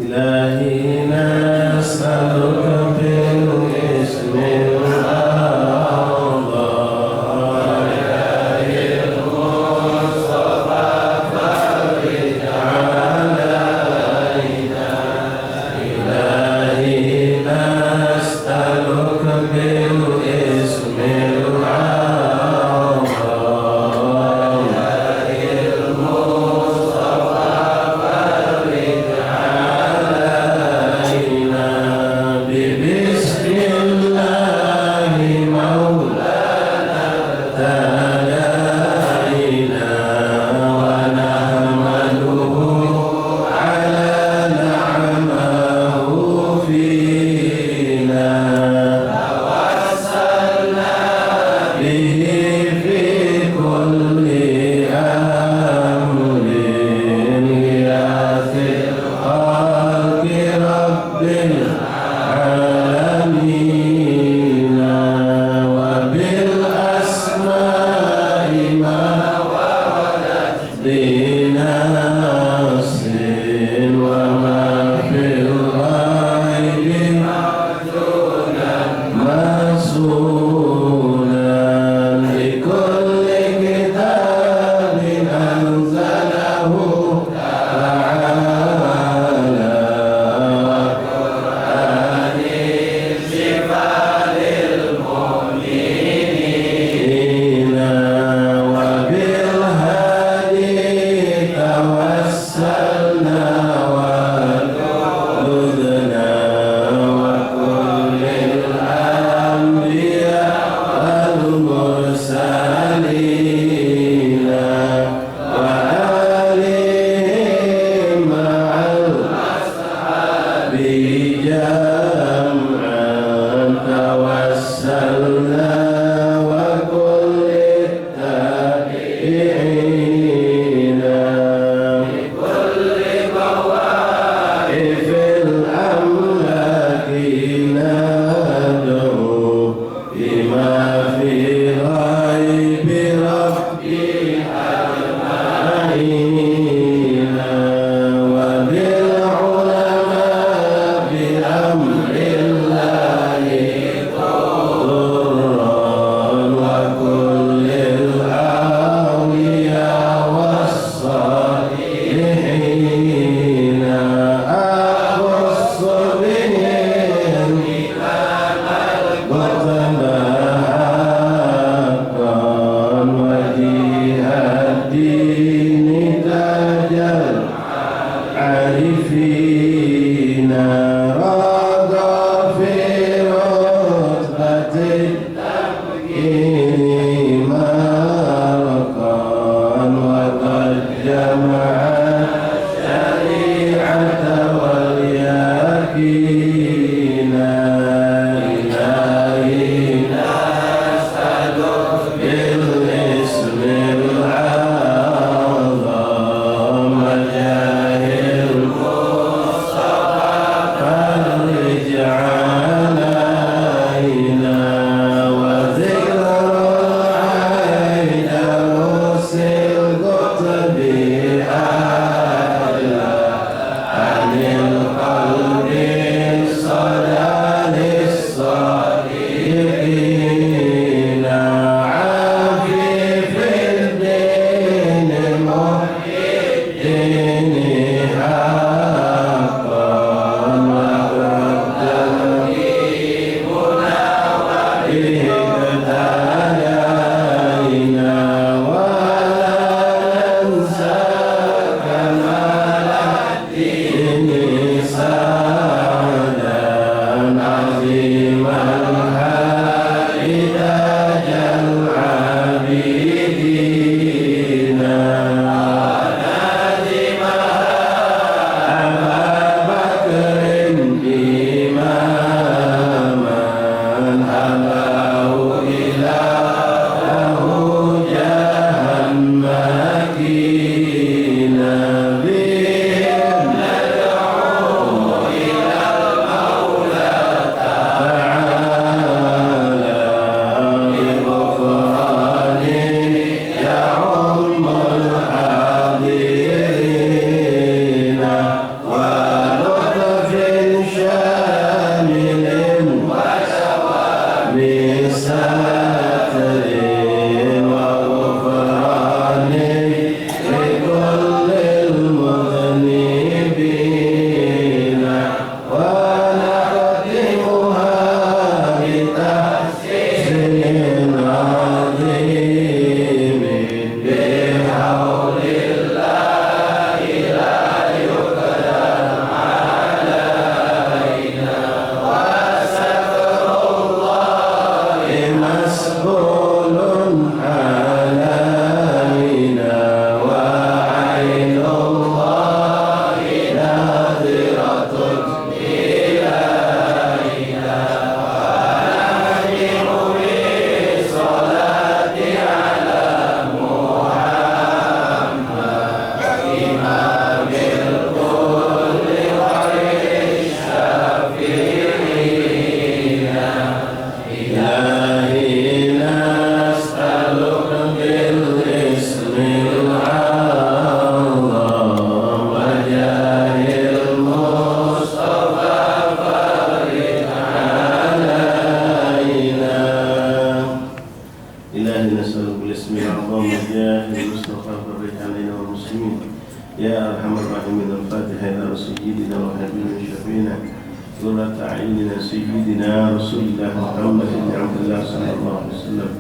إلهي نسألك بالاسم الأعظم فرج علينا. إلهي نسألك بالاسم الأعظم ببسم الله مولانا ابتلينا ونحمده على نعمه فينا توسلنا به في كل أمر يأتي الخلق رب العالمين وبالأسماء ما وردت بنص وما في الغيب معدولا مسؤولا لكل كتاب أنزله تعالى وقرآن شفاء للمؤمنين وبالهادي توسلنا ولدنا وكل الأنبياء والمرسلين وآلهم مع الأصحاب جمعا توسلنا وكل التابعين بكل طوائف الأملاك ندعو بما في غيب ربي أجمعين وبالعلماء بأمر الله ضرا وكل الأولياء والصالحين أخص بهم وطمع حقا وجيه الدين تاج العارفين رضى في رتبة التمكين مرقا وقد جمع الشريعة واليقين. إلهي نسألك بالاسم الأعظم جاه المصطفى فرج علينا وذكر العين أرسل قطبي أعلى عن القلب الصدى للصالحين عافي في الدين محيي الدين حقا ورد نجيبنا وبه ابتلينا ولا ننسى كمال الدين سعدا عظيم الحال تاج العابدين ونادم يا أرحم الراحمين. الفاتحة إلى سيدنا وحبيبنا وشفيعنا قرة أعيننا سيدنا رسول الله محمد بن عبد الله صلى الله عليه وسلم،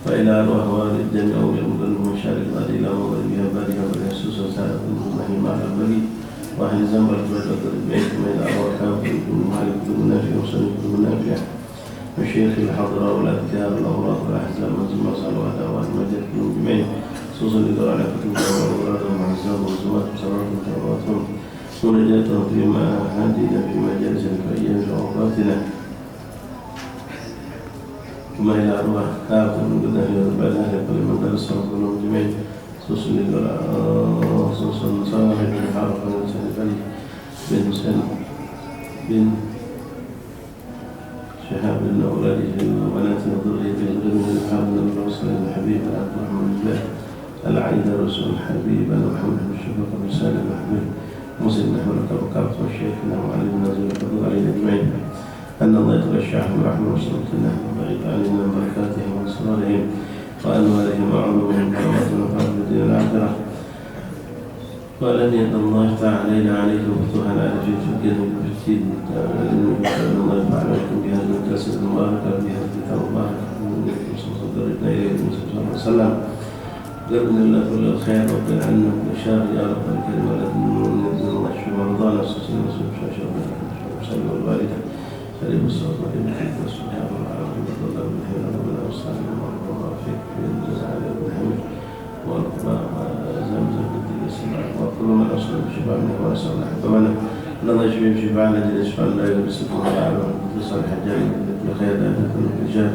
وإلى أرواح والد جميع يوم المشارك إلى مغربها بارها واليسوس وسائر المسلمين مع البري وأهل زنبر والبدر بيتهم إلى أرواح كافر مالك بن نافع وسلم بن نافع مشيخ الحضرة والأذكار والأوراق والأحزاب والزمى صلوات والمجد من جميع خصوصا إذا على كتبها وأولادهم وعزاب وزمات وصلاة وتواتهم ونجاتهم فيما هدينا في مجالس الفأيام وأوقاتنا، ثم إلى أرواح كافر من قدام يربى ذلك لمن درس وكلهم جميع خصوصا صالح بن حارث بن سعد بن حسين بن شهاب بن أولاده وبنات وذريته الغير من الحارث بن الرسول بن حبيب عبد الرحمن بن جبال العيد رسول الحبيب أنا محمد بن شفاق بن سالم بن حبيب مسلم بن أحمد وكبكبت والشيخنا وعلي بن نازل وفضل علينا أجمعين أن الله يتغشاهم برحمة وسلطنه وبعيد علينا من بركاتهم وأسرارهم وأنوارهم وعلومهم كرامة ونفعل بالدين الآخرة، وأن يد الله تعالى علينا عليكم فتوحا على في الفقه والتفسير وأن الله يفعل لكم بهذه الكاسة المباركة بهذه الكتاب المباركة من صدرنا إليه صلى الله عليه وسلم. قربنا الله كل الخير وقل عنا كل شر يا رب الكريم ولدنا الله في رمضان أسسنا رسول شاشة وسلم والوالدة سليم الصوت وإن كنت سبحانه وتعالى الله من حين ربنا وصالح الله فيك في الجزاء بن حمد والقضاء وزمزم بالدين السماء وكل من أصل بشفاء منه ونسأل الله حبنا لنا جميع شفاعنا جل شفاء لا يرسل الله وتصل الحجاج بخير لا تكون الرجال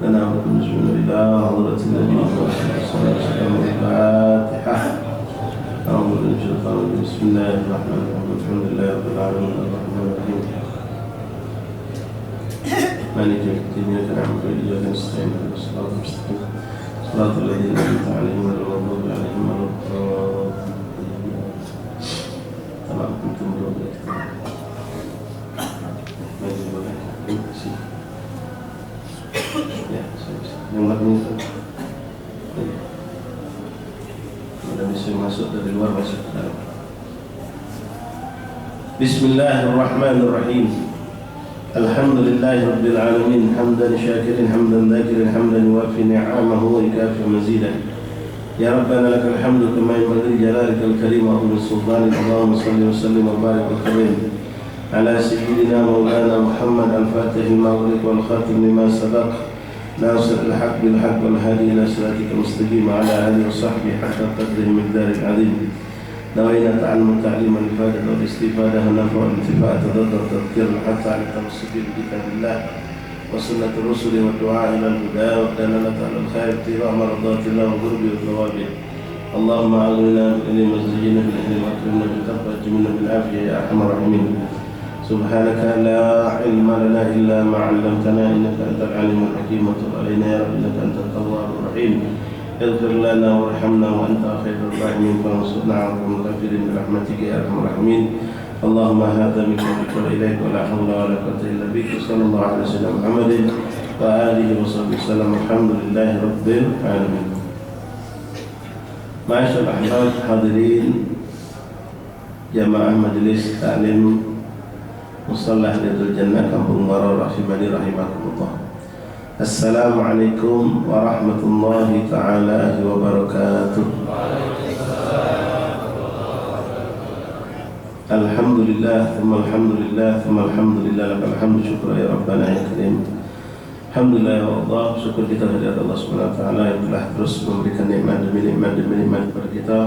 لنا ولكم نسلم إلى حضرة النبي صلى الله عليه وسلم. الفاتحة. أعوذ بالله من الشيطان الرجيم. بسم الله الرحمن الرحيم. الحمد لله رب العالمين الرحمن الرحيم مالك يوم الدين إياك نعبد وإياك نستعين اهدنا الصراط المستقيم صراط الذين أنعمت عليهم غير المغضوب عليهم ولا الضالين. طبعا كنتم yang lakukan sudah bisa masuk dari luar masuk ke dalam. Bismillahirrahmanirrahim. Alhamdulillahirabbil alamin hamdan syakirin hamdan dzakirin hamdan yuwafi ni'amahu wa yukafi mazidah. Ya Rabbana lakal hamdu kama yanbaghi li jalalikal karim wa 'azimi sultanik. Allahumma shalli wa sallim wa barik wa karim ala sayyidina maulana Muhammad al-Fatih al-Maghrib wal khatim lima sabaq ناصر الحق بالحق والهادي إلى صراطك المستقيم وعلى آله وصحبه حتى قدره مقدار العظيم. نوينا تعلم التعليم والإفادة والاستفادة والنفع والانتفاع تضرر تذكير حتى على التمسك بكتاب الله وسنة الرسل والدعاء إلى الهدى والدلالة على الخير ابتغاء مرضات الله وقربه وثوابه. اللهم أغننا بالعلم وزينا بالعلم وأكرمنا بالتقوى وأجملنا بالعافية يا أرحم الراحمين. سبحانك لا علم لنا إلا ما علمتنا إنك أنت العليم الحكيم وتب علينا يا رب إنك أنت التواب الرحيم. اغفر لنا وارحمنا وأنت خير الراحمين وانصرنا على القوم الكافرين برحمتك يا أرحم الراحمين. اللهم هذا منك بك وإليك ولا حول ولا قوة إلا بك. صلى الله على سيدنا محمد وآله وصحبه وسلم. الحمد لله رب العالمين. معاشر الأحباب حاضرين جماعة مجلس تعليم Mustallah Lidul Jannah Kampung Marau Rahimani Rahimakumullah. Assalamualaikum warahmatullahi ta'ala wabarakatuh. Alhamdulillah thumma alhamdulillah thumma alhamdulillah lakal hamdu syukra ya Rabbana ya Karim. Alhamdulillah ya Allah, syukur kita kehadirat Allah Subhanahu wa taala yang telah terus memberikan nikmat demi nikmat kepada kita.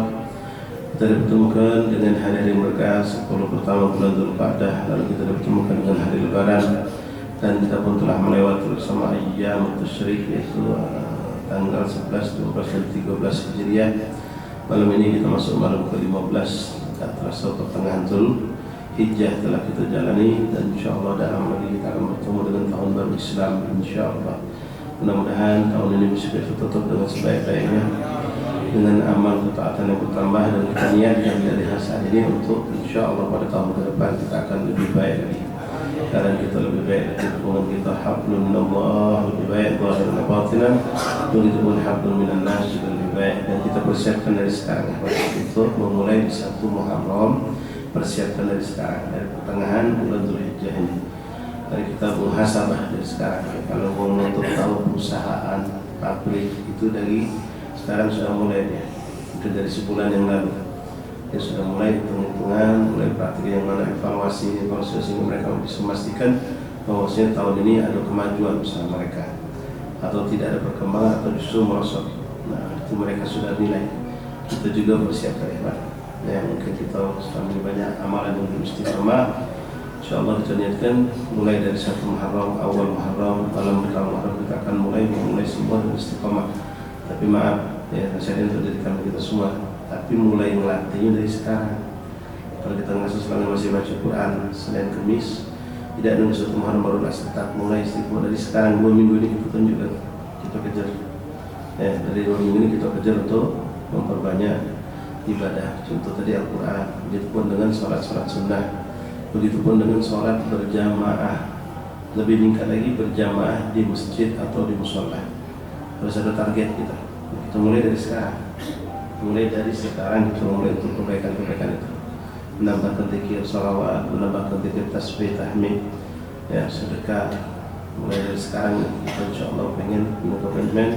Kita dipertemukan dengan hari-hari berkah 10 pertama bulan Dzulqa'dah, lalu kita dipertemukan dengan hari Lebaran, dan kita pun telah melewati bersama ayyam tasyrik, yaitu tanggal 11, 12, dan 13 Hijriah. Malam ini kita masuk malam ke-15, tak terasa pertengahan Dzulhijjah telah kita jalani, dan insyaAllah dalam lagi kita akan bertemu dengan tahun baru Islam insyaAllah. Mudah-mudahan tahun ini bisa kita tutup dengan sebaik-baiknya, dengan amal ketaatan yang bertambah, dan kita niatkan dari hasil ini untuk insyaAllah pada tahun ke depan kita akan lebih baik lagi. Karena kita lebih baik lagi, hubungan kita hablum minallah lebih baik zahir dan batinan, begitu pun hablum minan nas juga lebih baik dan kita persiapkan dari sekarang untuk memulai di 1 Muharram. Persiapkan dari sekarang, dari pertengahan bulan Dzulhijjah ini. Mari kita muhasabah dari sekarang. Kalau mau untuk tahu perusahaan pabrik itu dari sekarang sudah mulai ya. Itu dari sebulan yang lalu. Dia sudah mulai hitung-hitungan, mulai praktik yang mana evaluasi sehingga mereka bisa memastikan bahwasanya tahun ini ada kemajuan usaha mereka atau tidak ada perkembangan atau justru merosot. Nah, itu mereka sudah nilai. Kita juga bersiap ya Pak. Ya, mungkin kita selama banyak amalan yang istiqamah. InsyaAllah kita niatkan mulai dari 1 Muharram, awal Muharram, malam pertama Muharram kita akan mulai semua dengan istiqamah. Tapi maaf, ya nasihat untuk diri kami kita semua. Tapi mulai melatihnya dari sekarang. Kalau kita ngasih selama masih baca Quran Senin Kamis, tidak nunggu 1 Muharram baru tetap mulai istiqomah dari sekarang. 2 minggu ini kita tunjukkan, kita kejar. Ya, dari 2 minggu ini kita kejar untuk memperbanyak ibadah. Contoh tadi Al-Quran, begitupun dengan sholat-sholat sunnah, begitupun dengan sholat berjamaah. Lebih meningkat lagi berjamaah di masjid atau di mushola. Harus ada target kita. Kita mulai dari sekarang. Mulai dari sekarang kita mulai untuk kebaikan-kebaikan itu. Menambahkan zikir shalawat, menambahkan zikir tasbih, tahmid, ya sedekah. Mulai dari sekarang kita insyaallah pengen komitmen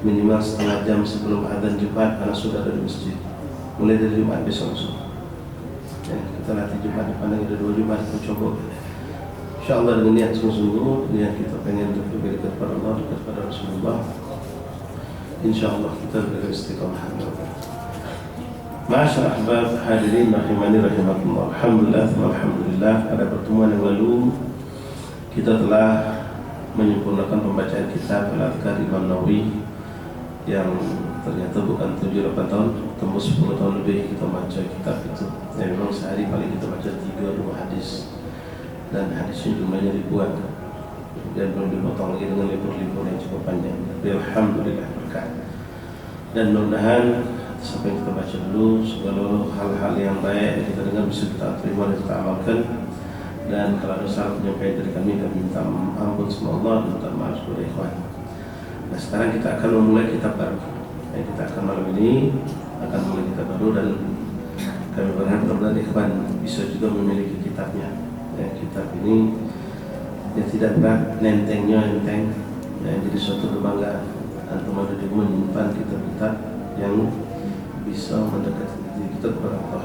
minimal setengah jam sebelum adzan Jumat karena sudah ada di masjid. Mulai dari Jumat besok langsung. Ya, kita latih Jumat depan ada 2 Jumat kita coba. InsyaAllah dengan niat sungguh-sungguh, niat kita pengen lebih dekat kepada Allah, dekat kepada Rasulullah. InsyaAllah kita lebih istiqamah. Masyaallah ahbab hadirin rahimani rahimakumullah. Alhamdulillah pada pertemuan yang lalu kita telah menyempurnakan pembacaan kitab Al-Adhkar Imam Nawawi yang ternyata bukan 7-8 tahun, tembus 10 tahun lebih kita baca kitab itu. Ya, memang sehari paling kita baca 3-2 hadis dan hadisnya jumlahnya ribuan dan belum dipotong lagi dengan libur-libur yang cukup panjang. Tapi alhamdulillah berkah. Dan mudah-mudahan sampai kita baca dulu segala hal-hal yang baik yang kita dengar bisa kita terima dan kita amalkan. Dan kalau ada salah penyampaian dari kami minta ampun sama Allah dan minta maaf kepada ikhwan. Nah, sekarang kita akan memulai kitab baru. Kita akan malam ini akan mulai kitab baru dan kami berharap mudah-mudahan ikhwan bisa juga memiliki kitabnya. Kitab ini yang tidak berat, enteng, jadi suatu kebanggaan antum ada di rumah menyimpan kitab-kitab yang bisa mendekati diri kita kepada Allah.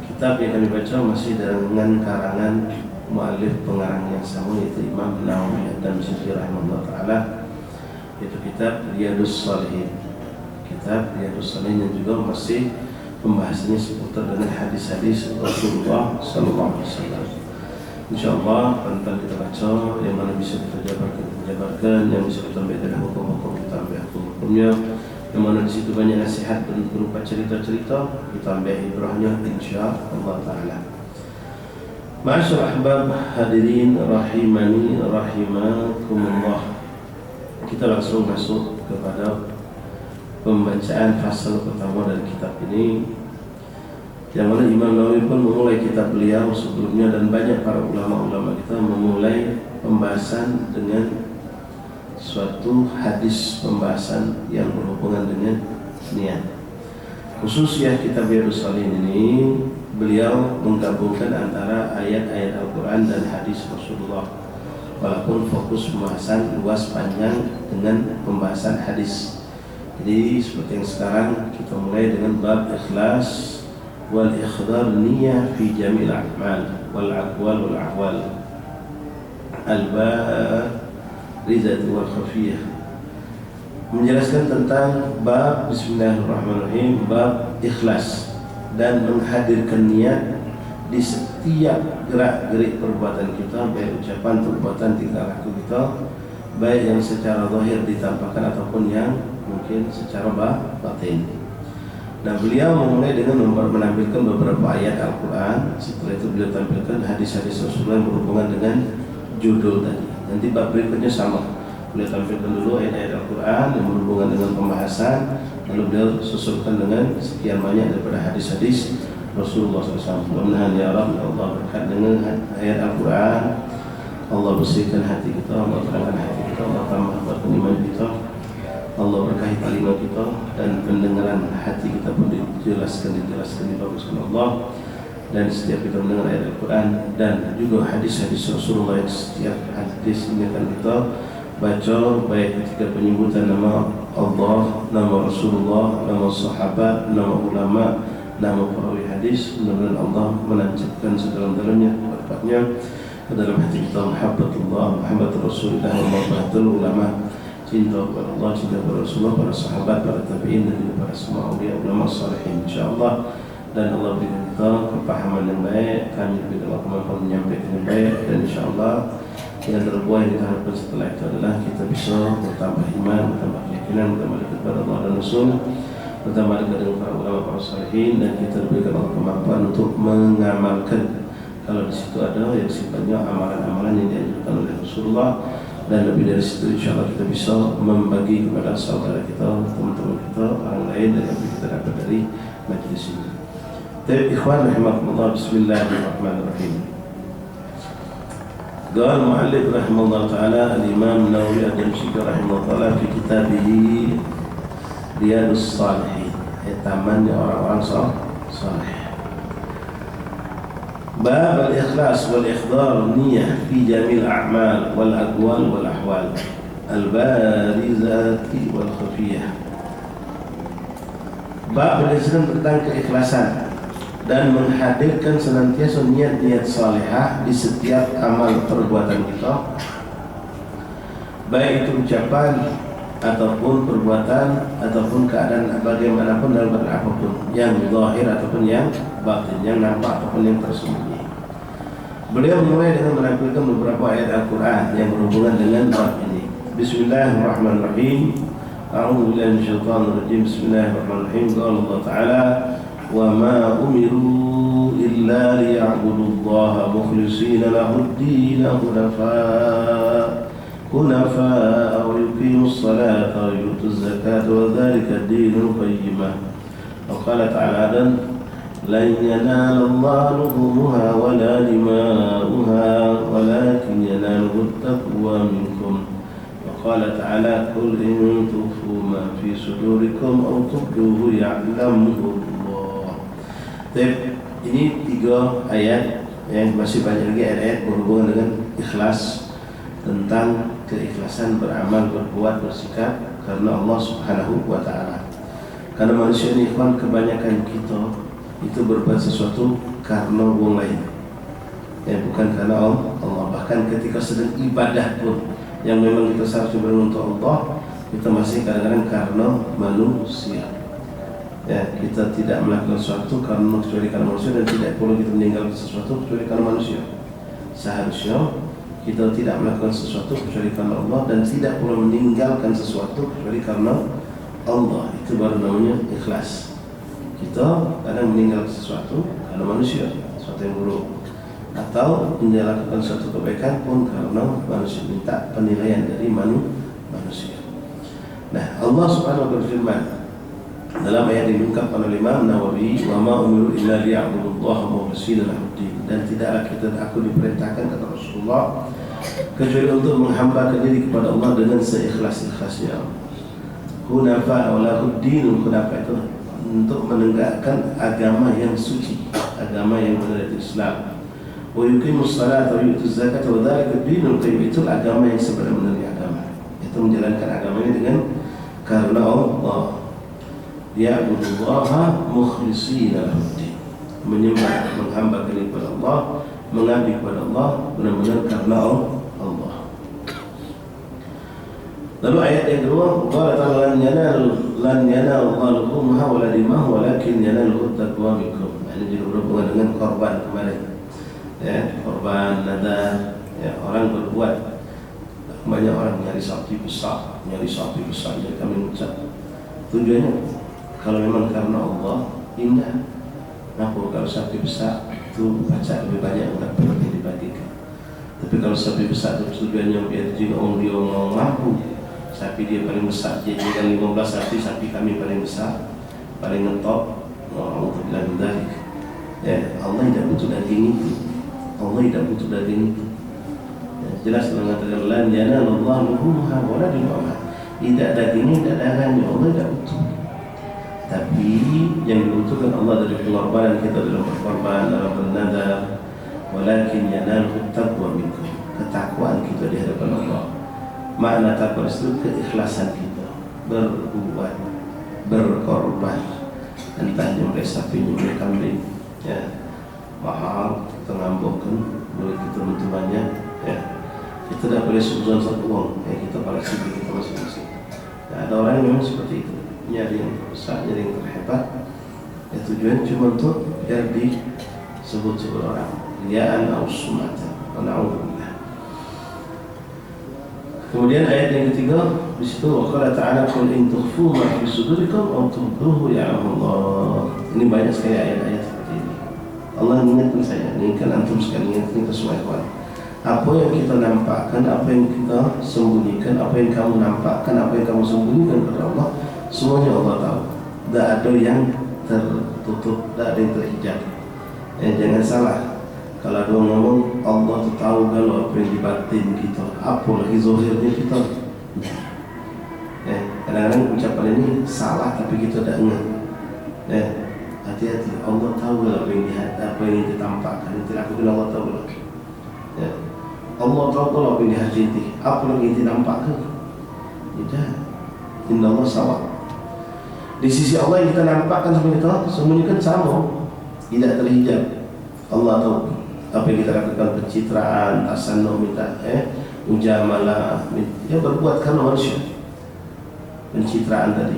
Kitab yang kami baca masih dengan karangan muallif pengarang yang sama yaitu Imam Nawawi Ad-Damsyiki rahimahullah taala, yaitu kitab Riyadhus Shalihin. Kitab Riyadhus Shalihin yang juga masih pembahasannya seputar dengan hadis-hadis Rasulullah sallallahu alaihi wasallam. InsyaAllah pelan-pelan kita baca, yang mana bisa kita jabarkan, yang bisa kita ambil dari hukum-hukum, kita ambil hukum-hukumnya, yang mana di situ banyak nasihat dan berupa cerita-cerita, kita ambil ibrahnya insyaAllah ta'ala. Ma'asyar ahbab hadirin rahimani rahimakumullah. Kita langsung masuk kepada pembacaan fasal pertama dari kitab ini, yang mana Imam Nawawi pun memulai kitab beliau sebelumnya dan banyak para ulama-ulama kita memulai pembahasan dengan suatu hadis pembahasan yang berhubungan dengan niat. Khusus ya kitab Riyadhus Shalihin ini beliau menggabungkan antara ayat-ayat Al-Quran dan hadis Rasulullah, walaupun fokus pembahasan luas panjang dengan pembahasan hadis. Jadi seperti yang sekarang kita mulai dengan bab ikhlas wal ikhdar niyyah fi jamil a'mal wal aqwal wal ahwal al-barizah wal khafiyah, menjelaskan tentang bab bismillahirrahmanirrahim, bab ikhlas dan menghadirkan niat di setiap gerak-gerik perbuatan kita, baik ucapan, perbuatan, tingkah laku kita, baik yang secara zahir ditampakkan ataupun yang mungkin secara batin. Nah, beliau memulai dengan menampilkan beberapa ayat Al-Quran. Setelah itu beliau tampilkan hadis-hadis Rasulullah yang berhubungan dengan judul tadi. Nanti bab berikutnya sama. Beliau tampilkan dulu ayat-ayat Al-Quran yang berhubungan dengan pembahasan, lalu beliau susulkan dengan sekian banyak daripada hadis-hadis Rasulullah SAW. Mudah-mudahan ya Rabb, Allah berkat dengan ayat Al-Quran, Allah bersihkan hati kita, Allah terangkan hati kita, Allah tambah iman kita. Allah berkahi kalimat kita dan pendengaran hati kita pun dijelaskan dibaguskan Allah. Dan setiap kita mendengar ayat Al-Quran dan juga hadis-hadis Rasulullah, setiap hadis ini akan kita baca baik ketika penyebutan nama Allah, nama Rasulullah, nama sahabat, nama ulama, nama perawi hadis. Mudah-mudahan Allah menancapkan sedalam-dalamnya berkatnya ke dalam hati kita mahabbatullah, mahabbat Rasulullah, mahabbatul ulama, cinta kepada Allah, cinta kepada Rasulullah, para sahabat, para tabi'in dan juga para semua awliya ulama salihin insyaallah. Dan Allah berikan kita kepahaman yang baik, kami berikan Allah kemampuan menyampaikan yang baik, dan insyaallah yang terbuah yang kita harapkan setelah itu adalah kita bisa bertambah iman, bertambah keyakinan, bertambah dekat kepada Allah dan Rasul, bertambah dekat dengan para ulama, para salihin, dan kita berikan Allah kemampuan untuk mengamalkan kalau di situ ada yang sifatnya amalan-amalan yang dianjurkan oleh Rasulullah. Dan lebih dari situ insyaallah kita bisa membagi kepada saudara kita, teman-teman kita, orang lain, dan yang kita dapat dari majlis ini. Ikhwan rahimakumullah, bismillahirrahmanirrahim. Qala al-mu'allif rahimahullah ta'ala al-imam Nawawi ad-Dimashqi rahimahullah ta'ala fi kitabih Riyadhus Shalihin, tamannya orang-orang saleh. Bab al-ikhlas wal ikhdar niyah fi jamil a'mal wal aqwal wal ahwal al-barizati wal khafiyah. Bab berisikan tentang keikhlasan dan menghadirkan senantiasa niat-niat salihah di setiap amal perbuatan kita, baik itu ucapan ataupun perbuatan ataupun keadaan bagaimanapun dalam keadaan apapun, yang zahir ataupun yang batin, yang nampak ataupun yang tersembunyi. Beliau mulai dengan menampilkan beberapa ayat Al-Quran yang berhubungan dengan bab ini. Bismillahirrahmanirrahim. A'udzubillahi minasyaitonir rajim. Bismillahirrahmanirrahim. Qala Allah Ta'ala: "Wa ma umiru illa liya'budullaha mukhlishina lahud-din hunafa wa yuqimus salata wa yutuz zakata wa dzalika ad-dinul qayyimah." Wa qala ta'ala: "Lan yanala Allahu luhumuha wa la dima'uha walakin yanaluhu at-taqwa minkum." Wa qala ta'ala: "Qul in tukhfu ma fi sudurikum aw tubduhu ya'lamuhu." Ini 3 ayat yang masih banyak lagi ayat-ayat berhubungan dengan ikhlas, tentang keikhlasan beramal, berbuat, bersikap karena Allah Subhanahu wa ta'ala. Karena manusia ini ikhwan, kebanyakan kita itu berbuat sesuatu karena orang lain, bukan karena Allah. Bahkan ketika sedang ibadah pun yang memang kita seharusnya beribadah untuk Allah, kita masih kadang-kadang karena manusia. Kita tidak melakukan sesuatu kecuali karena manusia, dan tidak perlu kita meninggalkan sesuatu kecuali karena manusia. Seharusnya kita tidak melakukan sesuatu kecuali karena Allah, dan tidak perlu meninggalkan sesuatu kecuali karena Allah. Itu baru namanya ikhlas. Kita kadang meninggalkan sesuatu karena manusia, sesuatu yang buruk, atau menjalankan suatu kebaikan pun karena manusia, minta penilaian dari manusia. Nah, Allah Subhanahu wa ta'ala berfirman dalam ayat yang diungkapkan oleh Imam Nawawi, "Wa ma umiru illa liya'budullaha mukhlishina lahu-d-din." Dan tidaklah aku diperintahkan, kata Rasulullah, kecuali untuk menghambakan diri kepada Allah dengan seikhlas-ikhlasnya. Hunafa wa lahu-d-din, hunafa itu untuk menegakkan agama yang suci, agama yang benar, itu Islam. Wa yuqimus salata wa yutuz zakata wa dzalika ad-dinul qayyim, itu agama yang sebenarnya agama. Itu menjalankan agama ini dengan karena Allah. Ya'budullaha mukhlishina lahu-d-din, menyembah, menghambakan kepada Allah, mengabdi kepada Allah benar-benar karena Allah. Lalu ayat yang kedua, qala ta'ala: lan yanala Allahu luhumuha wa la dima'uha walakin yanaluhu at-taqwa minkum. Ini juga berhubungan dengan korban kemarin. Korban nadar, orang berbuat, banyak orang nyari sapi besar, jadi kami mengucap tujuannya kalau memang karena Allah, indah. Nah, kalau sapi besar itu baca lebih banyak, enggak perlu dibagikan. Tapi kalau sapi besar itu tujuannya biar juga dia mau mampu, sapi dia paling besar, dia juga 15 sapi kami paling besar, paling ngetop. Untuk bilang dari Allah tidak butuh daging itu. Allah tidak butuh daging itu. Jelas mengatakan lan yanala Allahu luhumuha wa la dima'uha. tidak dagingnya, tidak darahnya. Allah tidak butuh. Tapi yang dibutuhkan Allah dari pengorbanan kita dalam berkorban, dalam bernadar, walakin yanaluhu taqwa minkum, ketakwaan kita di hadapan Allah. Makna takwa itu keikhlasan kita berbuat, berkorban, entah nyembelih sapi, nyembelih kambing, ya, mahal, kita ngambohkan duit kita begitu banyak, ya. Kita tidak boleh suzon satu uang, ya, kita koleksi kita masing-masing. Nah, ada orang yang memang seperti itu, nyari yang besar, nyari yang terhebat, ya, tujuan cuma untuk biar disebut-sebut orang, riya'an aw sum'atan, wa na'udzubillah. Kemudian ayat yang ketiga di situ, wa qala ta'ala qul in tukhfu ma fi sudurikum aw tubduhu ya'lamullah. Ini banyak sekali ayat-ayat seperti ini. Allah mengingatkan saya, mengingatkan antum sekalian, mengingatkan kita semua ikhwan. Apa yang kita nampakkan, apa yang kita sembunyikan, apa yang kamu nampakkan, apa yang kamu sembunyikan kepada Allah, semuanya Allah tahu. Tidak ada yang tertutup, tidak ada yang terhijab. Jangan salah, kalau ada orang ngomong Allah tahu kalau apa yang di batin kita, apa lagi zahirnya kita. Kadang-kadang ucapan ini salah tapi kita tidak ingat. Hati-hati, Allah tahu kalau apa yang ditampakkan, yang dilakukan Allah tahu. Allah tahu kalau apa yang di hati, apa yang ditampakkan. Tidak, Inna Allah sawa. Di sisi Allah yang kita nampakkan sama kita, semuanya kan sama, tidak terhijab. Allah tahu apa yang kita lakukan, pencitraan, tasannuh, minta mujamalah, ya berbuat karena manusia. Pencitraan tadi,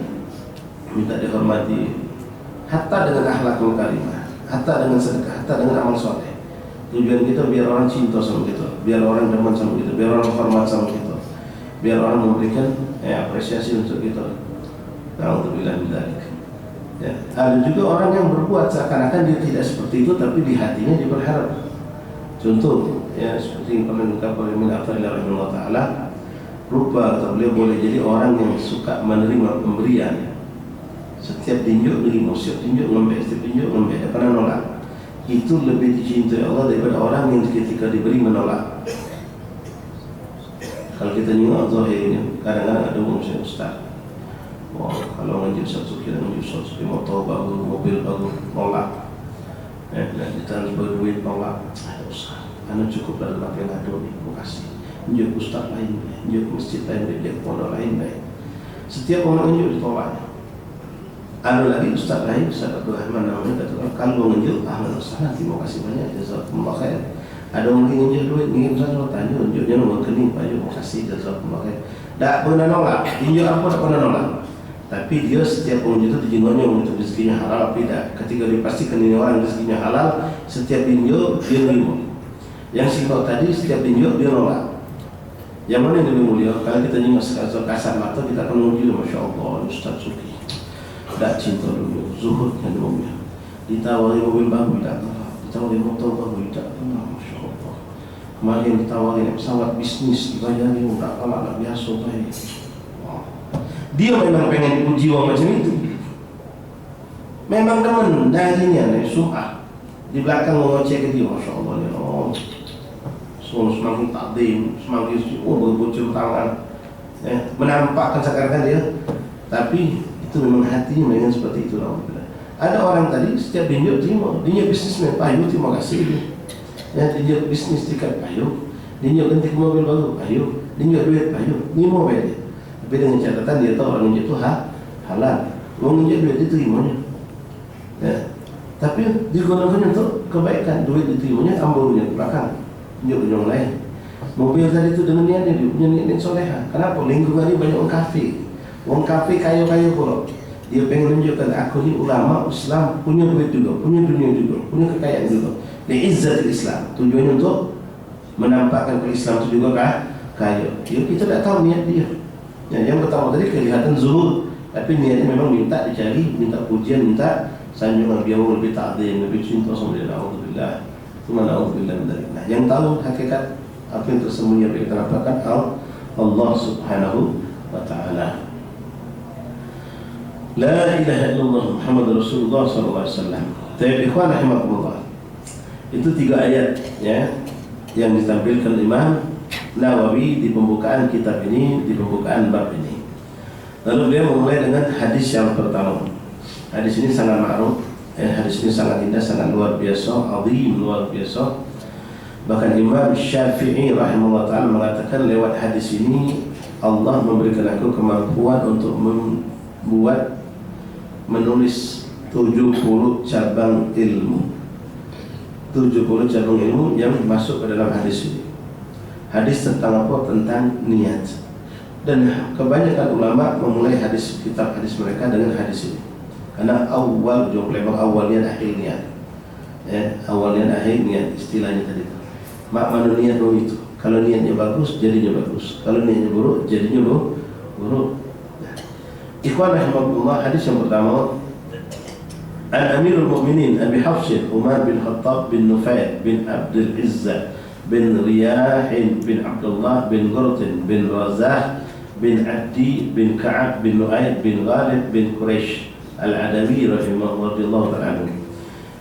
minta dihormati, hatta dengan akhlak karimah, hatta dengan sedekah, hatta dengan amal soleh. Tujuan kita biar orang cinta sama kita, biar orang demen sama kita, biar orang hormat sama kita, biar orang memberikan apresiasi untuk kita. Alhamdulillah bidzalik. Ya, ada juga orang yang berbuat seakan-akan dia tidak seperti itu, tapi di hatinya dia berharap. Contoh, ya seperti yang pernah diungkapkan oleh Ibnu rahimahullah taala, rupa atau beliau boleh jadi orang yang suka menerima pemberian. Setiap tinjuk nerima, setiap tinjuk ngembek, setiap tinjuk ngembek, dia pernah nolak. Itu lebih dicintai Allah daripada orang yang ketika diberi menolak. Kalau kita nengok zahirnya, kadang-kadang ada orang ustaz. Wah, kalau ngaji satu kira ngaji satu motor baru, mobil baru, nolak. Dan kita berduit nolak. Aduh, ustaz, anda cukup dalam apa yang ada nih, terima kasih. Njuk ustaz lain, njuk masjid lain, njuk pondok lain baik. Setiap orang njuk ditolak. Ada lagi ustaz lain, Ustaz Abdul Rahman namanya, kata kalau njuk Ahmad Ustaz, terima kasih banyak, jazakumullah khair. Ada orang yang njuk duit, ngirim saya tanya, njuknya nomor rekening, Pak, terima kasih, jazakumullah khair. Tak pernah nolak, njuk apa tak pernah nolak. Tapi dia setiap pengunjung itu dijingonyo untuk rezekinya halal atau tidak. Ketika dipastikan ini orang rezekinya halal, setiap tinjuk dia nerima. Yang simbol tadi setiap tinjuk dia nolak. Yang mana yang lebih mulia? Kalau kita nyimak secara kasar mata, kita akan menguji, Masya Allah, Ustaz Suki tidak cinta dulu, zuhudnya dunia. Ditawari mobil baru tidak tolak, ditawari motor baru tidak tolak, Masya Allah. Kemarin ditawari pesawat bisnis, dibayari tidak tolak, biasa baik. Dia memang pengen dipuji macam itu. Memang teman darinya nih sum'ah. Di belakang mengoceh ke dia, Masya Allah ya Allah. Semakin takdim, semakin berbocor tangan, menampakkan sekarang dia. Tapi itu memang hatinya memang seperti itu. Ada orang tadi setiap dinjuk terima, dinjuk bisnismen, ayo terima kasih. Dinjuk bisnis tiket, ayo. Dinjuk ganti mobil baru, ayo. Dinjuk duit, ayo. Ini mau dia. Tapi dengan catatan dia tahu orang ninjuk itu halal. Mau ninjuk duit diterimanya. Tapi digunakan untuk kebaikan, duit diterimanya, ambilnya ke belakang, ninjuk yang lain. Mobil tadi itu dengan niatnya dia punya niat soleha. Kenapa? Lingkungan ini banyak orang kafir. Orang kafir kaya-kaya pula. Dia pengen menunjukkan aku ni ulama Islam, punya duit juga, punya dunia juga, punya kekayaan juga. Li'izzatil Islam. Tujuannya untuk menampakkan ke Islam itu juga kaya. Kita tidak tahu niat dia. Yang pertama tadi kelihatan zuhud, tapi niatnya memang minta dicari, minta pujian, minta sanjungan, dia mau lebih ta'zim, lebih cinta sama dia. Alhamdulillah. Alhamdulillah. Nah, yang tahu hakikat apa yang tersembunyi yang kita dapatkan Allah Subhanahu wa ta'ala. La ilaha illallah Muhammad Rasulullah sallallahu alaihi wasallam. Tayyib ikhwan rahimakumullah. Itu 3 ayat ya yang ditampilkan Imam Nawawi di pembukaan kitab ini, di pembukaan bab ini. Lalu beliau memulai dengan hadis yang pertama. Hadis ini sangat ma'ruf, hadis ini sangat indah, sangat luar biasa, azim, luar biasa. Bahkan Imam Syafi'i rahimahullah ta'ala mengatakan lewat hadis ini Allah memberikan aku kemampuan untuk menulis 70 cabang ilmu. 70 cabang ilmu yang masuk ke dalam hadis ini. Hadis tentang apa? Tentang niat. Dan kebanyakan ulama memulai kitab hadis mereka dengan hadis ini. Karena awal memang awal niat akhir niat. Awal niat akhir niat istilahnya tadi. Makna niat itu. Kalau niatnya bagus, jadinya bagus. Kalau niatnya buruk, jadinya buruk. Ikhwan rahimahullah, hadis yang pertama, An Amirul Mu'minin Abi Hafsin Umar bin Khattab bin Nufayl bin Abdul Izzah bin Riyah bin Abdullah bin Gurtin bin Razah bin Addi bin Ka'ab bin Nu'ayd bin Ghalib bin Quraisy Al-Adawi radhiyallahu ta'ala anhu.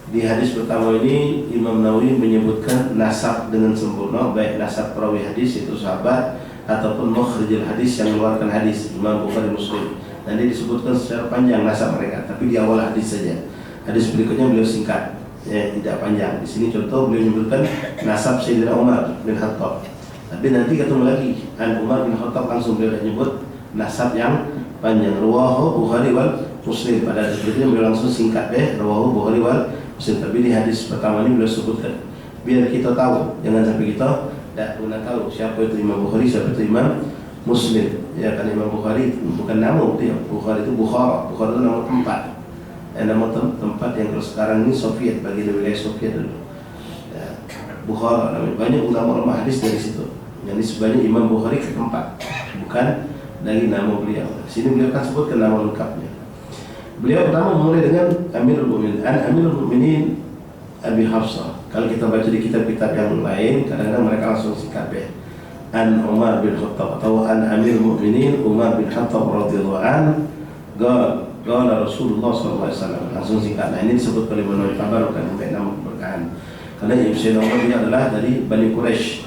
Di hadis pertama ini Imam Nawawi menyebutkan nasab dengan sempurna, baik nasab perawi hadis itu sahabat ataupun mukhrijul hadis yang mengeluarkan hadis Imam Bukhari Muslim. Nanti disebutkan secara panjang nasab mereka, tapi di awal hadis saja. Hadis berikutnya beliau singkat, tidak panjang. Di sini contoh beliau menyebutkan nasab Sayyidina Umar bin Khattab. Tapi nanti ketemu lagi An Umar bin Khattab langsung beliau menyebut nasab yang panjang. Rawahu Bukhari wal Muslim. Pada hadis berikutnya beliau langsung singkat Rawahu Bukhari wal Muslim. Tapi di hadis pertama ini beliau sebutkan biar kita tahu, jangan sampai kita tidak pernah tahu siapa itu Imam Bukhari, siapa itu Imam Muslim. Ya kan Imam Bukhari bukan nama dia. Bukhari itu Bukhara. Bukhara itu nama tempat. Nama tempat yang kalau sekarang ini Soviet, bagi wilayah Soviet dulu. Ya, Bukhara namanya. Banyak ulama-ulama hadis dari situ. Yang sebenarnya Imam Bukhari ke tempat, bukan dari nama beliau. Sini beliau akan sebutkan nama lengkapnya. Beliau pertama mulai dengan Amirul Mu'minin. Amirul Mu'minin Abi Hafsah. Kalau kita baca di kitab-kitab yang lain, kadang-kadang mereka langsung singkat An Umar bin Khattab atau An Amirul Mu'minin Umar bin Khattab radhiyallahu anhu qala Rasulullah sallallahu alaihi wasallam. Langsung singkat. Nah, ini disebut oleh Imam Tabarani dengan nama keberkahan. Karena Sayyidina Umar ini adalah dari Bani Quraisy,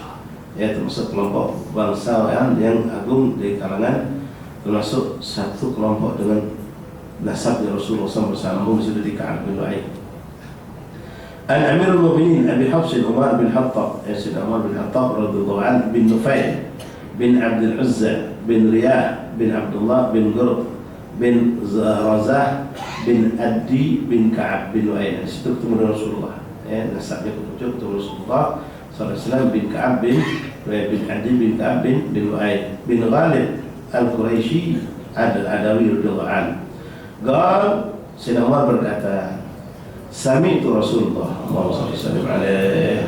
ya, termasuk kelompok bangsawan yang agung dari kalangan, termasuk satu kelompok dengan nasabnya Rasulullah SAW bersambung di situ di Ka'ab bin Lu'ay. An Amirul Mu'minin Abi Hafsin Umar bin Khattab, Sayyidina Umar bin Khattab radhiyallahu anhu bin Nufayl bin Abdul Uzza bin Riyah bin Abdullah bin Gurb bin Razah bin Addi bin Ka'ab bin Lu'ay. Di situ ketemu Rasulullah. Nasabnya ketemu Rasulullah SAW bin Ka'ab bin Lu'ay bin Addi bin Ka'ab bin Lu'ay bin Ghalib Al-Quraisy Al-Adawi radhiyallahu anhu. Qal Sayyidina Umar berkata, Sami'tu Rasulullah Allahumma shalli alaihi.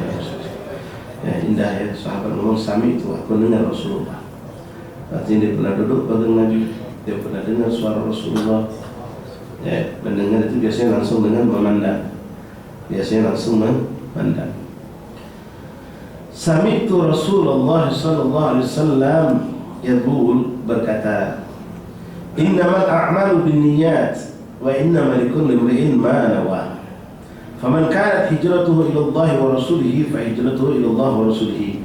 Indah ya, sahabat ngomong Sami'tu, aku dengar Rasulullah. Artinya dia pernah duduk bareng Nabi, dia pernah dengar suara Rasulullah. Ya, mendengar itu biasanya langsung dengan memandang. Biasanya langsung memandang. Sami'tu Rasulullah sallallahu alaihi wasallam yaqul, berkata, Innamal a'malu binniyat wa innama likulli imri'in ma nawa. Faman kanat hijratuhu ila Allah wa rasulihi fa hijratuhu ila Allah wa rasulihi.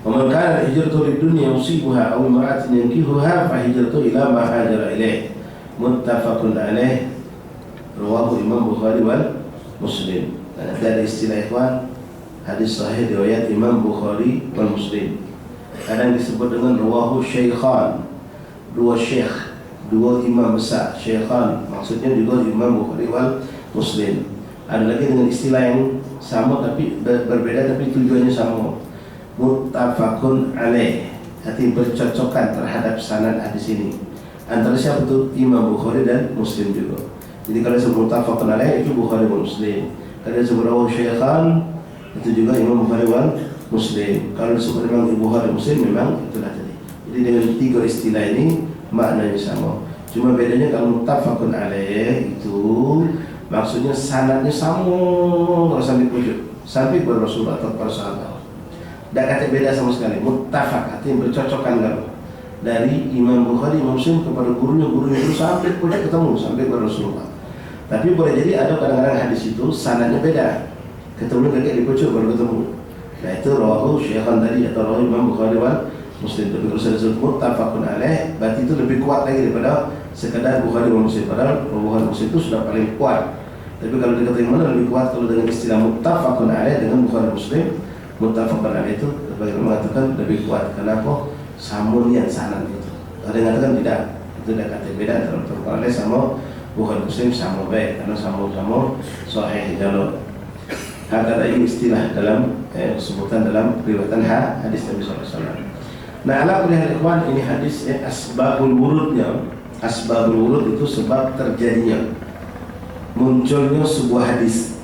Wa man kanat hijratuhu lid-dunya yusibuha aw imra'atin yankihuha fa hijratuhu ila ma hajara ilaih. Muttafaqun alaih. Rawahu Imam Bukhari wal Muslim. Ada istilah ikhwan, hadis sahih riwayat Imam Bukhari wal Muslim. Kadang disebut dengan rawahu syaikhan, dua syekh, dua imam besar. Syaikhan maksudnya juga Imam Bukhari wal Muslim. Ada lagi dengan istilah yang sama tapi berbeda tapi tujuannya sama. Muttafaqun alaih, artinya bercocokan terhadap sanad hadis ini. Antara siapa itu? Imam Bukhari dan Muslim juga. Jadi kalau disebut muttafaqun alaih itu Bukhari dan Muslim. Kalau disebut rawahu syaikhan itu juga Imam Bukhari wal Muslim. Kalau disebut memang Bukhari Muslim memang itulah tadi. Jadi dengan tiga istilah ini maknanya sama. Cuma bedanya kalau muttafaqun alaih itu maksudnya sanadnya sama sampai pojok, sampai kepada Rasulullah atau para sahabat. Tak kata beda sama sekali. Muttafaq artinya bercocokan kalau dari Imam Bukhari, Imam Muslim kepada gurunya itu sampai pojok ketemu sampai kepada Rasulullah. Tapi boleh jadi ada kadang-kadang hadis itu sanadnya beda, ketemu kakek di pojok baru ketemu. Nah itu rawahu syaikhan tadi atau rawahu Imam Bukhari wal Muslim. Tapi kalau sudah disebut muttafaqun alaih berarti itu lebih kuat lagi daripada sekedar Bukhari dan Muslim, padahal Bukhari dan Muslim itu sudah paling kuat. Tapi kalau dikatakan mana lebih kuat, kalau dengan istilah muttafaqun alaih dengan Bukhari dan Muslim, muttafaqun alaih itu bagaimana mengatakan lebih kuat. Kenapa? Samunian sanad itu. Ada yang mengatakan tidak, itu dah kata beda antara muttafaqun alaih sama Bukhari Muslim sama baik, karena sama-sama sahih jalur. Ada ini istilah dalam sebutan dalam riwayatan hadis Nabi SAW. Nah, ala kulli hal ikhwan, ini hadis asbabul wurudnya. Asbabul wurud itu sebab terjadinya, munculnya sebuah hadis.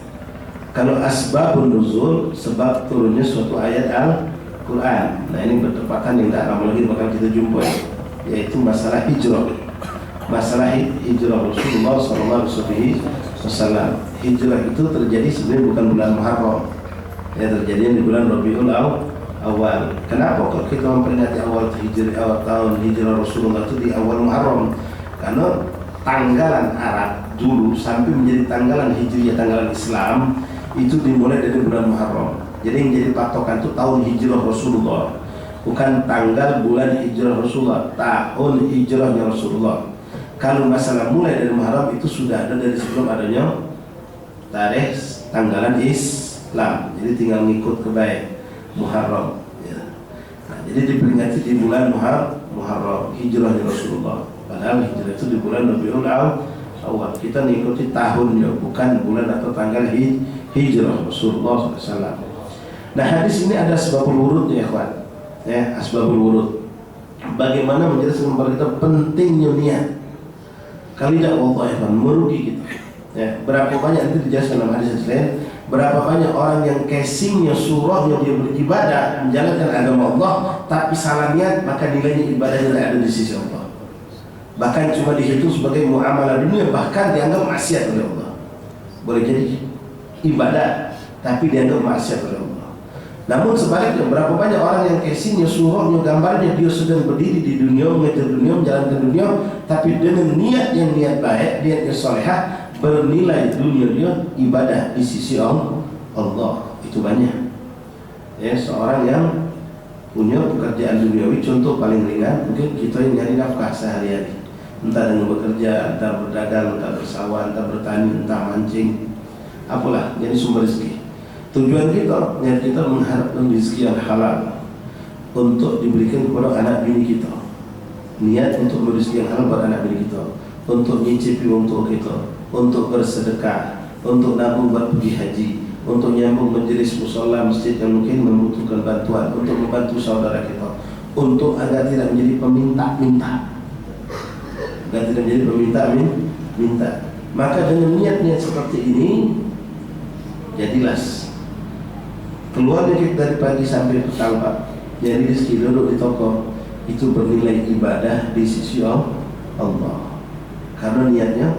Kalau asbabun nuzul, sebab turunnya suatu ayat Al-Quran. Nah, ini bertepatan yang tak lama lagi bakal kita jumpa, yaitu masalah hijrah. Masalah hijrah Rasulullah SAW. Hijrah itu terjadi sebenarnya bukan bulan Muharram, ya, terjadi di bulan Rabiul Awal. Kenapa kalau kita memperingati awal tahun hijrah Rasulullah itu di awal Muharram? Karena tanggalan Arab dulu sampai menjadi tanggalan hijriah, tanggalan Islam itu dimulai dari bulan Muharram. Jadi yang jadi patokan itu tahun hijrah Rasulullah, bukan tanggal bulan hijrah Rasulullah, tahun hijrahnya Rasulullah. Kalau masalah mulai dari Muharram itu sudah ada dari sebelum adanya tarikh tanggalan Islam. Jadi tinggal ngikut ke baik Muharram, ya. Nah, jadi diperingati di bulan Muharram hijrahnya Rasulullah. Padahal hijrah itu di bulan Rabiul Awal. Kita ngikuti tahunnya, bukan bulan atau tanggal hijrah Rasulullah SAW. Nah, hadis ini ada asbabul wurud ya, kawan. Ya, asbabul wurud. Bagaimana menjelaskan kepada kita pentingnya niat. Kalau tidak, wallahi merugi kita. Ya, berapa banyak itu dijelaskan dalam hadis lain. Berapa banyak orang yang casingnya, surahnya dia beribadah, menjalankan agama Allah, tapi salah niat, maka nilainya ibadahnya tidak ada di sisi Allah. Bahkan cuma dihitung sebagai muamalah dunia, bahkan dianggap maksiat oleh Allah. Boleh jadi ibadah, tapi dianggap maksiat oleh Allah. Namun sebaliknya, berapa banyak orang yang casingnya, surahnya, gambarnya, dia sedang berdiri di dunia, mengejar dunia, menjalankan dunia, tapi dengan niat yang niat baik, niat yang salehah, bernilai dunia dia ibadah di sisi Allah. Itu banyak. Ya, seorang yang punya pekerjaan duniawi, contoh paling ringan, mungkin kita yang nyari nafkah sehari-hari, entah dengan bekerja, entah berdagang, entah bersawah, entah bertani, entah mancing, apalah, jadi sumber rezeki. Tujuan kita, niat kita mengharapkan rezeki yang halal untuk diberikan kepada anak bini kita. Niat untuk rezeki yang halal buat anak bini kita, untuk nyicipi untuk kita, untuk bersedekah, untuk nabung buat pergi haji, untuk nyambung majelis mushola masjid yang mungkin membutuhkan bantuan, untuk membantu saudara kita, untuk agar tidak menjadi peminta-minta, agar tidak menjadi peminta-minta. Maka dengan niat-niat seperti ini, jadilah keluarnya kita dari pagi sampai petang, Pak, jadi rezeki duduk di toko itu bernilai ibadah di sisi Allah, karena niatnya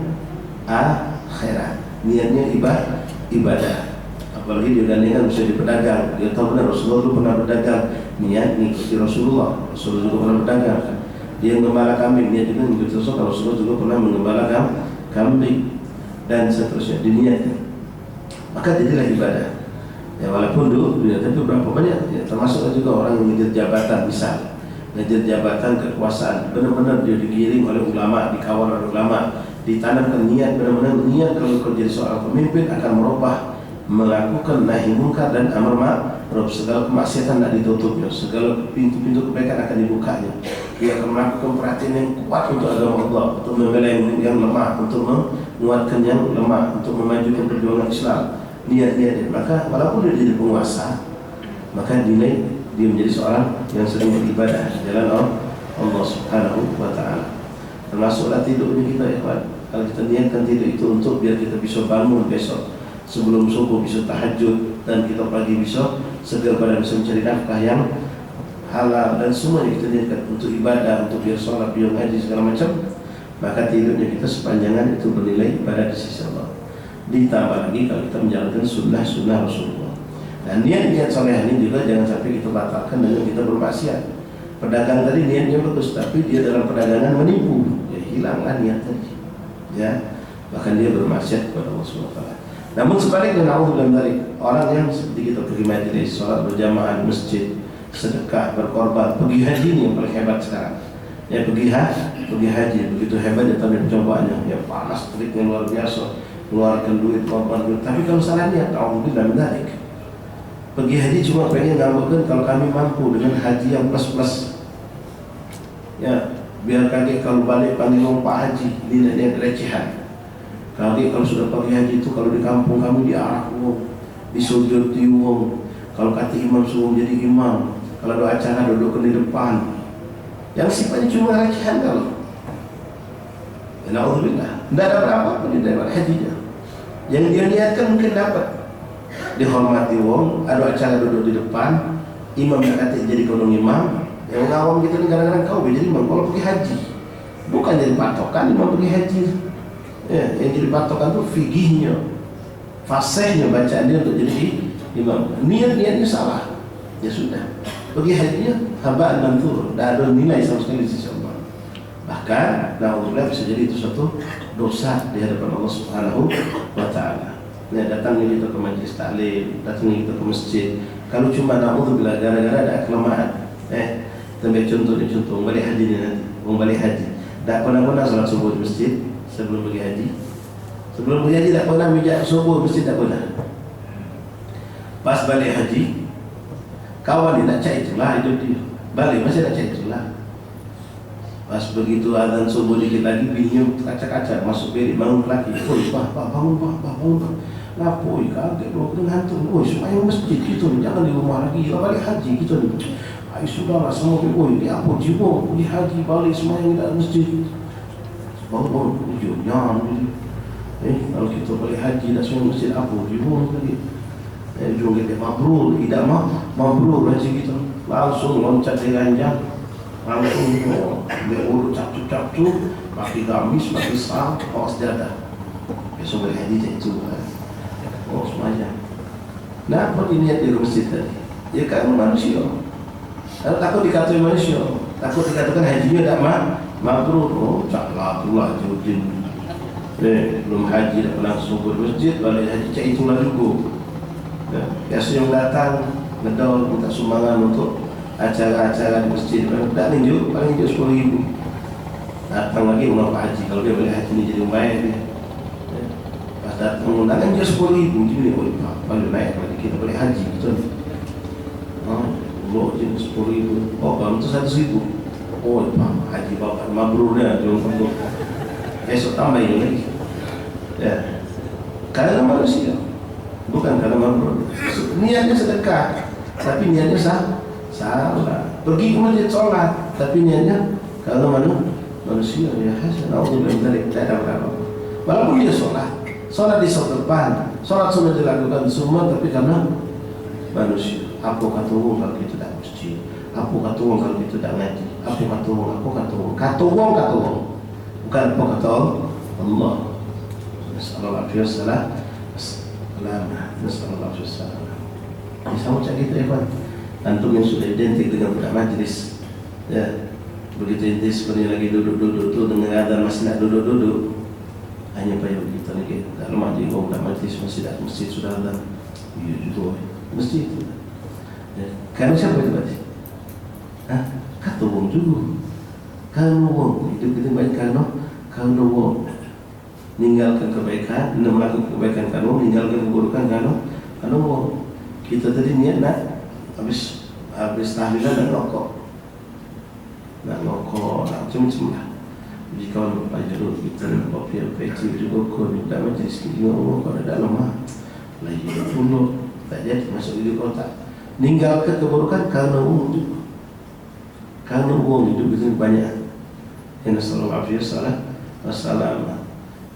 akhirat, niatnya ibadah. Apalagi dia gandingan bisa di pedagang, dia tahu benar Rasulullah itu pernah berdagang, niat mengikuti Rasulullah juga pernah berdagang. Dia mengembala kambing, niat juga mengikuti Rasulullah juga pernah mengembala kambing, dan seterusnya, diniatkan. Maka jadilah ibadah. Ya, walaupun dulu, tapi berapa banyak, ya, termasuk juga orang yang mengejar jabatan, misal mengejar jabatan kekuasaan, benar-benar dia digiring oleh ulama, dikawal oleh ulama, ditanamkan niat, benar-benar niat kalau jadi seorang pemimpin akan merubah, melakukan nahi munkar dan amar ma'ruf, segala kemaksiatan tidak ditutupnya, segala pintu-pintu kebaikan akan dibukanya. Dia akan melakukan perhatian yang kuat untuk agama Allah, untuk membela yang lemah, untuk menguatkan yang lemah, untuk memajukan perjuangan Islam. Niat-niat, maka walaupun dia jadi penguasa, maka dinilai dia menjadi seorang yang sedang beribadah di jalan Allah Subhanahu wa Ta'ala. Termasuklah tidurnya kita, ya kawan. Kalau kita niatkan tidur itu untuk biar kita bisa bangun besok sebelum subuh, bisa tahajud, dan kita pagi bisa segar badan, bisa mencari nafkah yang halal, dan semuanya kita niatkan untuk ibadah, untuk biar sholat, biar ngaji, segala macam. Maka tidurnya kita sepanjangan itu bernilai ibadah di sisi Allah. Ditambah lagi kalau kita menjalankan sunnah Rasulullah. Dan niat-niat soleh ini juga jangan sampai kita batalkan dengan kita bermaksiat. Pedagang tadi niatnya bagus, tapi dia dalam perdagangan menipu, ya hilanglah niat tadi, ya, bahkan dia bermaksiat kepada Allah SWT. Namun sebaliknya, naudzubillah dari orang yang seperti kita pergi majelis, sholat berjamaah masjid, sedekah, berkorban, pergi haji ini yang paling hebat sekarang. Ya, pergi pergi haji, begitu hebatnya tapi cobaannya, ya panas teriknya luar biasa, keluarkan duit, keluarkan duit. Tapi kalau salah niat, alhamdulillah menarik. Pergi haji cuma pengen ngambekkan kalau kami mampu dengan haji yang plus-plus. Ya, biar kaget kalau balik panggil orang Pak Haji, ini recehan. Kaget kalau sudah pergi haji itu kalau di kampung kami diarah uang, disujudi uang. Kalau kata imam suruh jadi imam, kalau ada acara duduk di depan. Yang sifatnya cuma recehan kalau. Alhamdulillah, tidak ada berapa pun di dalam hajinya. Yang dia niatkan mungkin dapat dihormati uang, ada acara duduk di depan, imam yang kata jadi kolong imam. Yang ngawam gitu nih kadang-kadang kau jadi imam kalau pergi haji, bukan jadi patokan imam pergi haji. Ya, yang jadi patokan itu fikihnya, fasihnya bacaan dia untuk jadi imam. Niatnya salah, ya sudah. Pergi hajinya habaan manthur, tidak ada nilai sama sekali di sisi Allah. Bahkan, naudzubillah bisa jadi itu suatu dosa di hadapan Allah Subhanahu wa Ta'ala. Nah, datangnya kita ke majelis taklim, datangnya kita ke masjid. Kalau cuma naudzubillah gara-gara ada kelemahan, tambah contoh, balik haji ni nanti, balik haji. Tak pernah salat subuh di masjid sebelum pergi haji. Sebelum pergi haji tak pernah mijak subuh masjid, tak pernah. Pas balik haji, kawan dia nak cari celah hidup dia. Balik masih nak cari celah. Pas begitu azan subuh dikit lagi, bininya kacak-kacak masuk bilik bangun lagi. Oi, bah, bangun, bah. Lapoi kaget dua kena hantu. Oi, sembahyang masjid kita ni, jangan di rumah lagi. Kita balik haji kita ni. Ay, sudahlah semua. Oi, dia apa jiwa pergi haji balik sembahyang di masjid. Baru hujung jangan. Kalau kita balik haji nak sembahyang masjid apa jiwa tadi. Hujung kita mabrur, tidak mabrur haji kita. Langsung loncat di ranjang. Langsung dia urut capcuk, pakai gamis, pakai sarung, awas dada. Besok balik haji itu. Oh, semuanya. Nah, apa niat di masjid tadi? Ya kan manusia. Kalau takut dikatakan manusia, takut dikatakan hajinya tak mabrur. Oh, caklah itulah jujin. Belum haji dah langsung ke masjid, balik haji cak itulah juga. Biasa yang datang ngedol minta sumbangan untuk acara-acara di masjid. Tak ninjuk, paling ninjuk 10.000. Datang lagi orang Pak Haji, kalau dia balik haji ni jadi baik dia. Pas datang undangan dia 10.000, jadi paling naik lagi kita balik haji gitu. Jadi 10.000. Oh, kalau itu 100.000. Oh, haji bapak mabrurnya belum tentu. Esok tambah ini lagi. Ya, karena manusia, bukan karena mabrur. Niatnya sedekah, tapi niatnya salah. Pergi ke masjid sholat, tapi niatnya kalau manusia ya hasan. Alhamdulillah dari tidak ada berapa. Walaupun dia sholat di sholat depan, sholat sudah dilakukan semua, tapi karena manusia. Apa kata orang kalau kita tak masjid? Apa kata orang kalau kita tak ngaji? Apa kata orang? Kata orang. Bukan apa kata Allah. Nasallallahu alaihi wasallam. Nasallallahu alaihi wasallam. Ini sama macam kita ya kan? Antum yang sudah identik dengan budak majlis, ya begitu ente sebenarnya lagi duduk-duduk tu dengan adhan masih nak duduk-duduk, hanya payah kita lagi dalam majlis budak majlis masjid sudah ada, iya juga masjid itu. Karena siapa itu berarti? Kata orang juga. Kalau orang hidup kita baik kalau orang meninggalkan kebaikan, melakukan kebaikan kalau meninggalkan keburukan kalau orang kita tadi niat nak habis tahlilan nak rokok, nak macam-macam lah. Jadi kawan baca dulu kita kopi apa juga kau tidak majlis juga orang kalau ada dalam lagi dulu tak jadi masuk di kotak. Ninggalkan keburukan karena uang juga. Karena uang hidup itu banyak. Yang sallallahu alaihi wasallam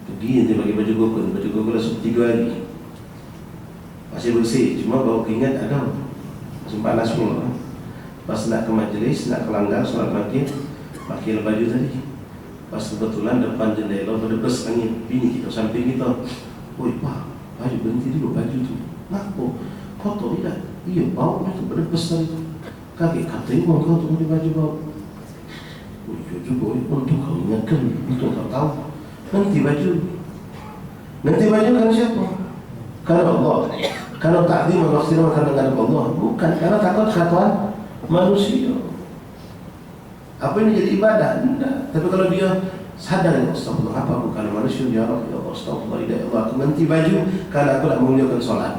pergi nanti bagi baju gokul langsung 3 hari masih bersih, cuma bau keringat ada, masih panas semua. Pas nak ke majlis, nak ke langgar, sholat maghrib, pakai baju tadi. Pas kebetulan depan jendela berdebes angin, bini kita samping kita. Oi pak, baju berhenti dulu baju tu. Kenapa? Kotor tidak? Iya, bau itu berdebes tadi. Kakek katanya uang kau tunggu di baju bau. Ujung juga untuk kau ingatkan, untuk kau tahu. Nanti baju karena siapa? Karena Allah. Karena takdim maksudnya karena Allah. Bukan karena takut katuan manusia. Apa ini jadi ibadah? Tidak. Tapi kalau dia sadar, astagfirullah, apa aku kalau manusia ya Allah, astagfirullah, ya Allah, aku ganti baju kalau aku nak memuliakan solat,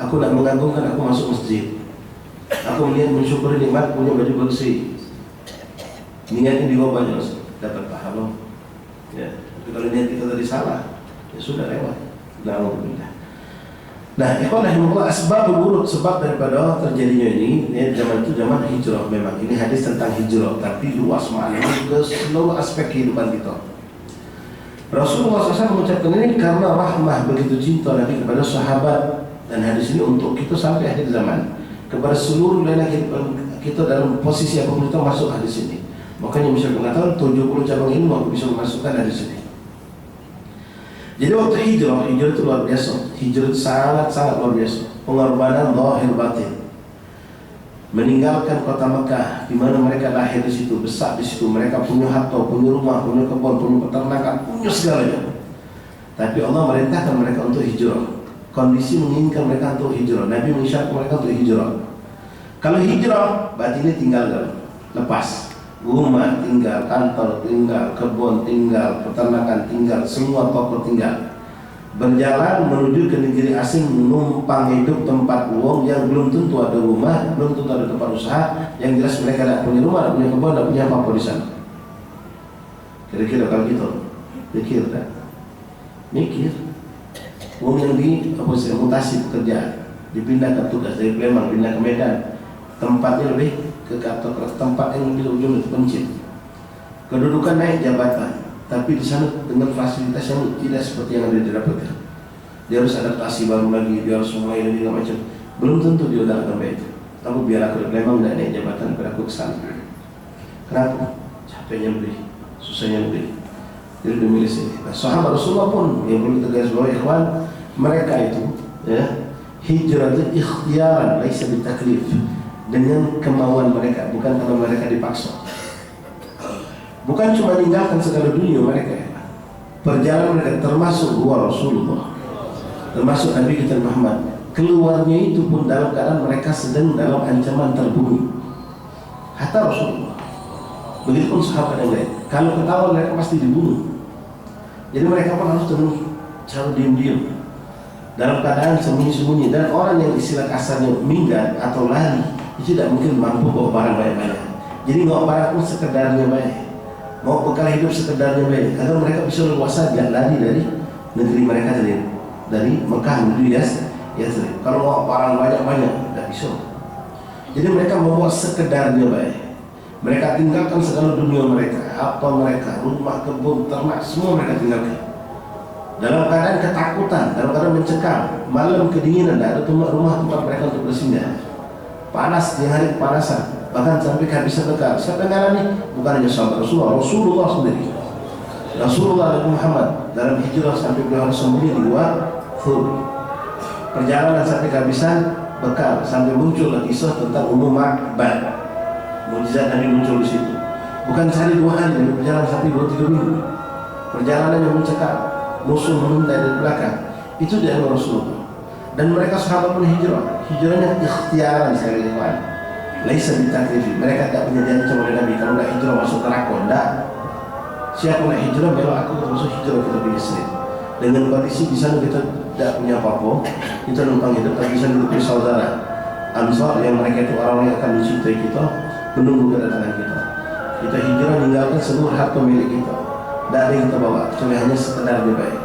aku nak mengagungkan, aku masuk masjid, aku melihat mensyukuri nikmat punya baju bersih, niatnya diubah dapat pahala. Ya. Tapi kalau niat kita tadi salah, ya sudah lewat. Alhamdulillah. Nah, ikhwanahimullah, asbabul wurud, sebab daripada terjadinya ini, ya, zaman itu zaman hijrah memang. Ini hadis tentang hijrah, tapi luas maknanya ke seluruh aspek kehidupan kita. Rasulullah SAW mengucapkan ini karena rahmah, begitu cinta Nabi kepada sahabat, dan hadis ini untuk kita sampai akhir zaman, kepada seluruh lainnya kita dalam posisi apa kita masuk hadis ini. Makanya bisa mengatakan 70 cabang ilmu bisa memasukkan hadis ini. Jadi waktu hijrah itu luar biasa. Hijrah itu sangat luar biasa. Pengorbanan zahir batin. Meninggalkan kota Mekah, di mana mereka lahir di situ, besar di situ, mereka punya harta, punya rumah, punya kebun, punya peternakan, punya segalanya. Tapi Allah merintahkan mereka untuk hijrah. Kondisi menginginkan mereka untuk hijrah. Nabi mengisyaratkan mereka untuk hijrah. Kalau hijrah, berarti ini tinggal lepas. Rumah tinggal, kantor tinggal, kebun tinggal, peternakan tinggal, semua toko tinggal. Berjalan menuju ke negeri asing, numpang hidup tempat uang yang belum tentu ada rumah, belum tentu ada tempat usaha. Yang jelas mereka tidak punya rumah, tidak punya kebun, tidak punya apa-apa di sana. Kira-kira kalau gitu, mikir tak? Mikir. Uang yang mutasi pekerjaan, dipindahkan tugas dari Palembang, pindah ke Medan, tempatnya lebih ke tempat yang lebih ujung itu pencit. Kedudukan naik jabatan, tapi di sana dengan fasilitas yang tidak seperti yang ada didapatkan. Dia harus adaptasi baru lagi, dia harus mulai dan segala macam. Belum tentu dia udah sampai itu. Tapi biar aku memang tidak naik jabatan, biar aku kesana. Kenapa? Capeknya lebih, susahnya lebih. Jadi memilih sini. Nah, sahabat Rasulullah pun yang perlu tegas bahwa ikhwan, mereka itu ya hijrah itu ikhtiaran, laisa bitaklif. Dengan kemauan mereka, bukan karena mereka dipaksa. Bukan cuma meninggalkan segala dunia mereka. Perjalanan mereka termasuk dua Rasulullah, termasuk Nabi kita Muhammad. Keluarnya itu pun dalam keadaan mereka sedang dalam ancaman terbunuh. Hatta Rasulullah. Begitupun sahabat yang lain. Kalau ketahuan mereka pasti dibunuh. Jadi mereka pun harus dengan cara diam-diam, dalam keadaan sembunyi-sembunyi. Dan orang yang istilah kasarnya minggat atau lari, itu tidak mungkin mampu bawa barang banyak-banyak. Jadi bawa barang pun sekedarnya baik, mau bekal hidup sekedarnya baik, agar mereka bisa leluasa tidak lari dari negeri mereka dari Mekah menuju Yathrib. Kalau mau barang banyak-banyak tidak bisa. Jadi mereka membawa sekedarnya baik. Mereka tinggalkan segala dunia mereka, apa mereka, rumah, kebun, ternak, semua mereka tinggalkan. Dalam keadaan ketakutan, dalam keadaan mencekam, malam kedinginan, tidak ada rumah tempat mereka untuk bersinggah. Panas, di hari kepanasan, bahkan sampai kehabisan bekal. Siapa yang ngalami? Bukan hanya sahabat Rasulullah sendiri. Rasulullah dan Muhammad dalam hijrah sampai beliau harus sembunyi di luar Thur. Perjalanan sampai kehabisan bekal, sampai muncul kisah tentang Ma'bad. Mujizat Nabi muncul di situ. Bukan sehari dua hari, tapi berjalan sampai 2-3 minggu. Perjalanan yang mencekam, musuh mengintai dari belakang. Itu dia Rasulullah. Dan mereka sahabat pun hijrah. Hijrahnya ikhtiaran sekali lagi. Laisa bitaklifi. Mereka tak punya diancam oleh Nabi kalau tidak hijrah masuk neraka. Tidak. Siapa nak hijrah, memang aku termasuk hijrah kita pilih sendiri. Dengan kondisi di sana kita tidak punya apa-apa, kita numpang hidup, tapi bisa hidup saudara Ansar yang mereka itu orang yang akan mencintai kita, menunggu kedatangan kita. Kita hijrah meninggalkan seluruh harta milik kita. Tidak ada yang kita bawa, kecuali hanya sekedar lebih baik.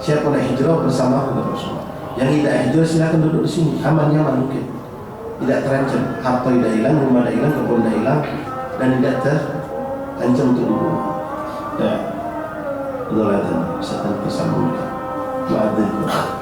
Siapa nak hijrah bersama aku kata Rasulullah. Yang tidak hijrah silakan duduk di sini, aman-nyaman mungkin. Tidak terancam, harta tidak hilang, rumah tidak hilang, kebun tidak hilang, dan tidak terancam untuk dibunuh. Ya, Allah dan bisa tanpa sambung. Maaf